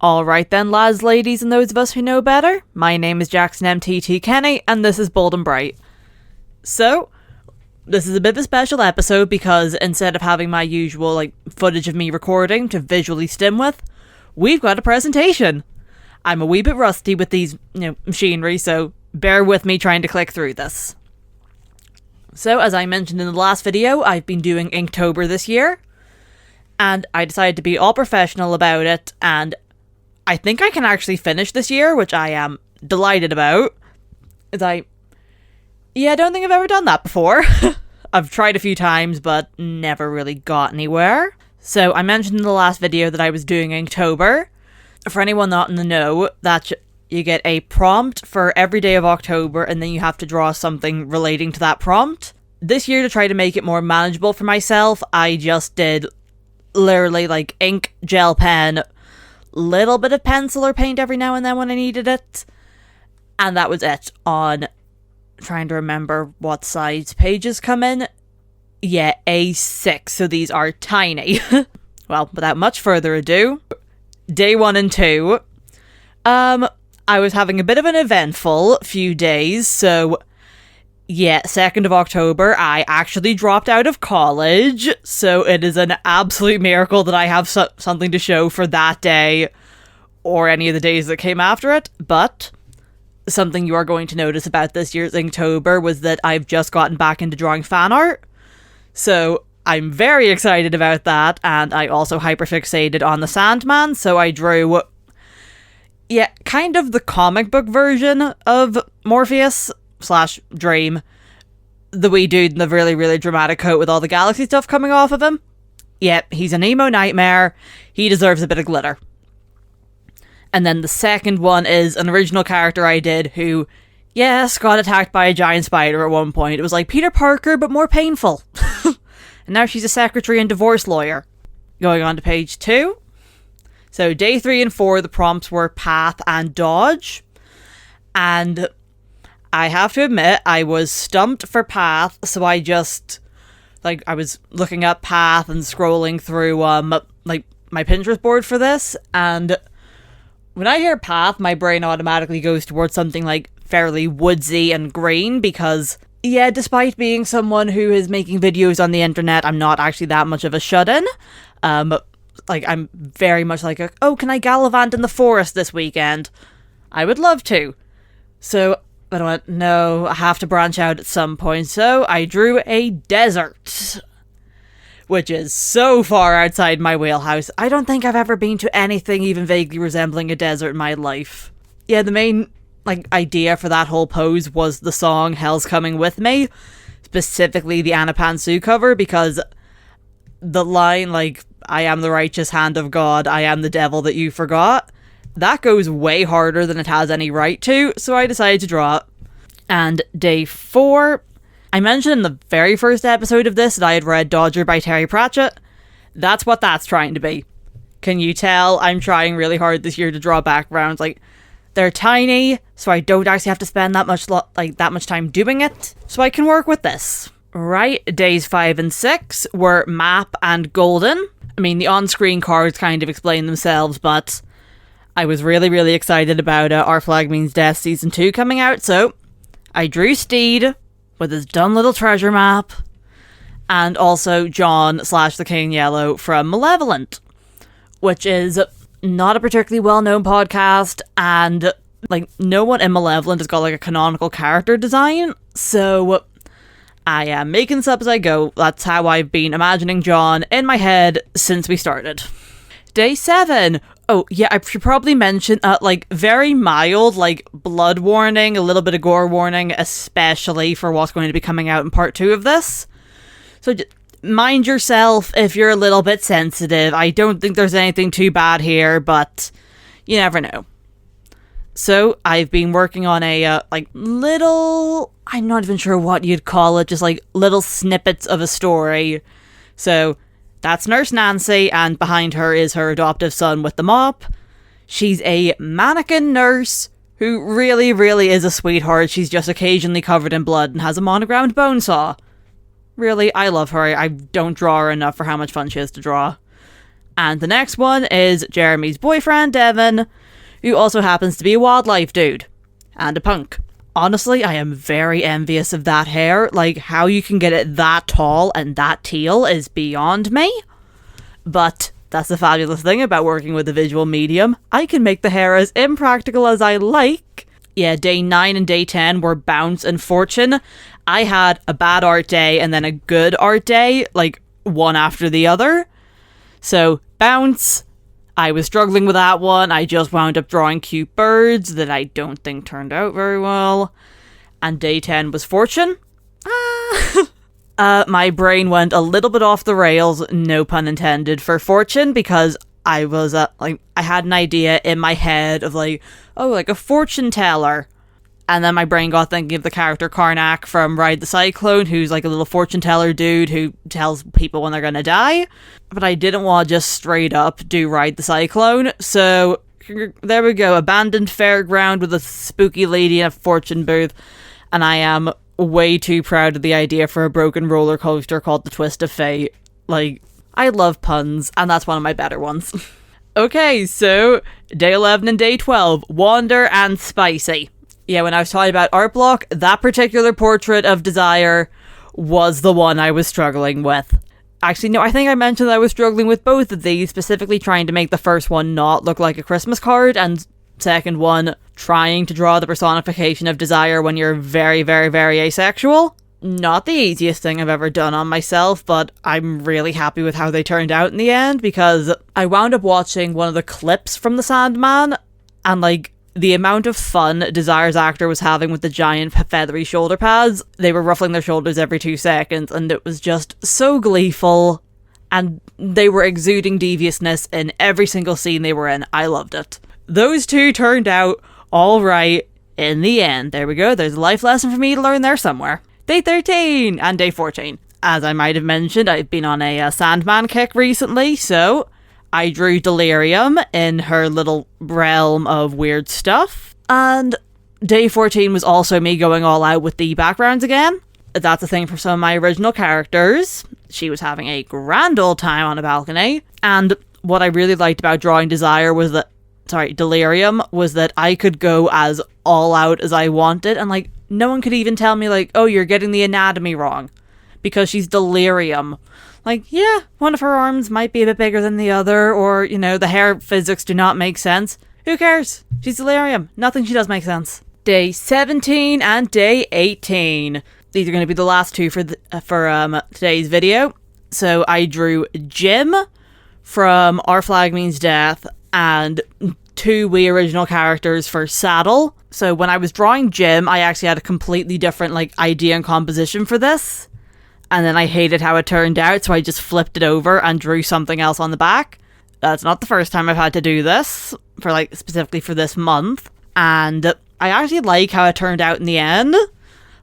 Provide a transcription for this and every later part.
Alright then, lads, ladies, and those of us who know better, my name is Jackson MTT Kenny, and this is Bold and Bright. So, this is a bit of a special episode because instead of having my usual, footage of me recording to visually stim with, we've got a presentation. I'm a wee bit rusty with these, machinery, so bear with me trying to click through this. So, as I mentioned in the last video, I've been doing Inktober this year, and I decided to be all professional about it, and I think I can actually finish this year, which I am delighted about. I don't think I've ever done that before. I've tried a few times, but never really got anywhere. So I mentioned in the last video that I was doing Inktober. For anyone not in the know, that you get a prompt for every day of October, and then you have to draw something relating to that prompt. This year, to try to make it more manageable for myself, I just did literally ink, gel pen, little bit of pencil or paint every now and then when I needed it, and that was it. On trying to remember what size pages come in. Yeah, A6, so these are tiny. Well, without much further ado, day 1 and 2. I was having a bit of an eventful few days, so yeah, 2nd of October, I actually dropped out of college, so it is an absolute miracle that I have something to show for that day, or any of the days that came after it. But something you are going to notice about this year's Inktober was that I've just gotten back into drawing fan art, so I'm very excited about that, and I also hyperfixated on the Sandman, so I drew, kind of the comic book version of Morpheus / Dream, the wee dude in the really, really dramatic coat with all the galaxy stuff coming off of him. Yep, he's an emo nightmare. He deserves a bit of glitter. And then the second one is an original character I did who, yes, got attacked by a giant spider at one point. It was like Peter Parker, but more painful. And now she's a secretary and divorce lawyer. Going on to page 2. So day 3 and 4, the prompts were path and dodge. And I have to admit, I was stumped for path, so I just, I was looking up path and scrolling through, my Pinterest board for this, and when I hear path, my brain automatically goes towards something, fairly woodsy and green, because, yeah, despite being someone who is making videos on the internet, I'm not actually that much of a shut-in. I'm very much oh, can I gallivant in the forest this weekend? I would love to. So but I went, no, I have to branch out at some point, so I drew a desert, which is so far outside my wheelhouse. I don't think I've ever been to anything even vaguely resembling a desert in my life. Yeah, the main, idea for that whole pose was the song Hell's Coming With Me, specifically the Anna Pantsu cover, because the line, I am the righteous hand of God, I am the devil that you forgot, that goes way harder than it has any right to, so I decided to draw it. And day 4, I mentioned in the very first episode of this that I had read Dodger by Terry Pratchett. That's what that's trying to be. Can you tell I'm trying really hard this year to draw backgrounds? They're tiny, so I don't actually have to spend that much time doing it, so I can work with this. Right, days 5 and 6 were map and golden. I mean, the on-screen cards kind of explain themselves, but I was really, really excited about Our Flag Means Death Season 2 coming out, so I drew Steed with his dumb little treasure map, and also John / the King Yellow from Malevolent, which is not a particularly well-known podcast, and no one in Malevolent has got a canonical character design, so I am making this up as I go. That's how I've been imagining John in my head since we started. Day 7. Oh, yeah, I should probably mention, very mild, blood warning, a little bit of gore warning, especially for what's going to be coming out in part 2 of this. So, mind yourself if you're a little bit sensitive. I don't think there's anything too bad here, but you never know. So, I've been working on a, little, I'm not even sure what you'd call it, just, little snippets of a story. So, that's Nurse Nancy, and behind her is her adoptive son with the mop. She's a mannequin nurse who really, really is a sweetheart. She's just occasionally covered in blood and has a monogrammed bone saw. Really, I love her. I don't draw her enough for how much fun she is to draw. And the next one is Jeremy's boyfriend, Devin, who also happens to be a wildlife dude. And a punk. Honestly, I am very envious of that hair. Like, how you can get it that tall and that teal is beyond me. But that's the fabulous thing about working with a visual medium. I can make the hair as impractical as I like. Yeah, day 9 and day 10 were Bounce and Fortune. I had a bad art day and then a good art day, like, one after the other. So, Bounce, I was struggling with that one. I just wound up drawing cute birds that I don't think turned out very well. And day 10 was Fortune. My brain went a little bit off the rails, no pun intended, for Fortune, because I was, I had an idea in my head of, like, oh, like a fortune teller. And then my brain got thinking of the character Karnak from Ride the Cyclone, who's like a little fortune teller dude who tells people when they're gonna die. But I didn't want to just straight up do Ride the Cyclone, so there we go. Abandoned fairground with a spooky lady in a fortune booth. And I am way too proud of the idea for a broken roller coaster called the Twist of Fate. Like, I love puns, and that's one of my better ones. Okay, so day 11 and day 12, Wander and Spicy. Yeah, when I was talking about art block, that particular portrait of Desire was the one I was struggling with. Actually, no, I think I mentioned that I was struggling with both of these, specifically trying to make the first one not look like a Christmas card, and second one, trying to draw the personification of desire when you're very, very, very asexual. Not the easiest thing I've ever done on myself, but I'm really happy with how they turned out in the end, because I wound up watching one of the clips from the Sandman, and like, the amount of fun Desire's actor was having with the giant feathery shoulder pads, they were ruffling their shoulders every 2 seconds, and it was just so gleeful, and they were exuding deviousness in every single scene they were in. I loved it. Those two turned out alright in the end. There we go, there's a life lesson for me to learn there somewhere. Day 13 and day 14. As I might have mentioned, I've been on a Sandman kick recently, so I drew Delirium in her little realm of weird stuff. And day 14 was also me going all out with the backgrounds again. That's a thing for some of my original characters. She was having a grand old time on a balcony. And what I really liked about drawing Delirium was that I could go as all out as I wanted. And like, no one could even tell me like, oh, you're getting the anatomy wrong. Because she's Delirium. Like, yeah, one of her arms might be a bit bigger than the other, or, you know, the hair physics do not make sense. Who cares? She's Delirium. Nothing she does make sense. Day 17 and day 18. These are going to be the last two for today's video. So I drew Jim from Our Flag Means Death and 2 wee original characters for Saddle. So when I was drawing Jim, I actually had a completely different like idea and composition for this. And then I hated how it turned out, so I just flipped it over and drew something else on the back. That's not the first time I've had to do this, for like specifically for this month. And I actually like how it turned out in the end.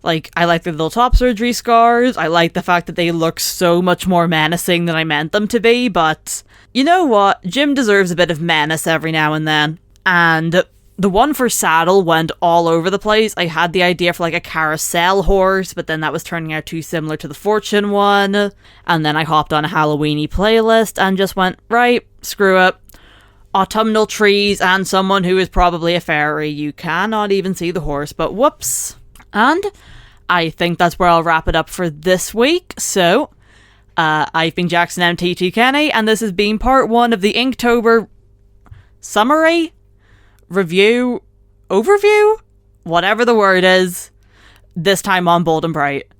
Like, I like the little top surgery scars. I like the fact that they look so much more menacing than I meant them to be. But you know what? Jim deserves a bit of menace every now and then. And the one for Saddle went all over the place. I had the idea for like a carousel horse, but then that was turning out too similar to the Fortune one. And then I hopped on a Halloween-y playlist and just went, right, screw it. Autumnal trees and someone who is probably a fairy. You cannot even see the horse, but whoops. And I think that's where I'll wrap it up for this week. So, I've been Jackson MTT Kenny, and this has been part 1 of the Inktober summary, review, overview, whatever the word is, this time on Bold and Bright.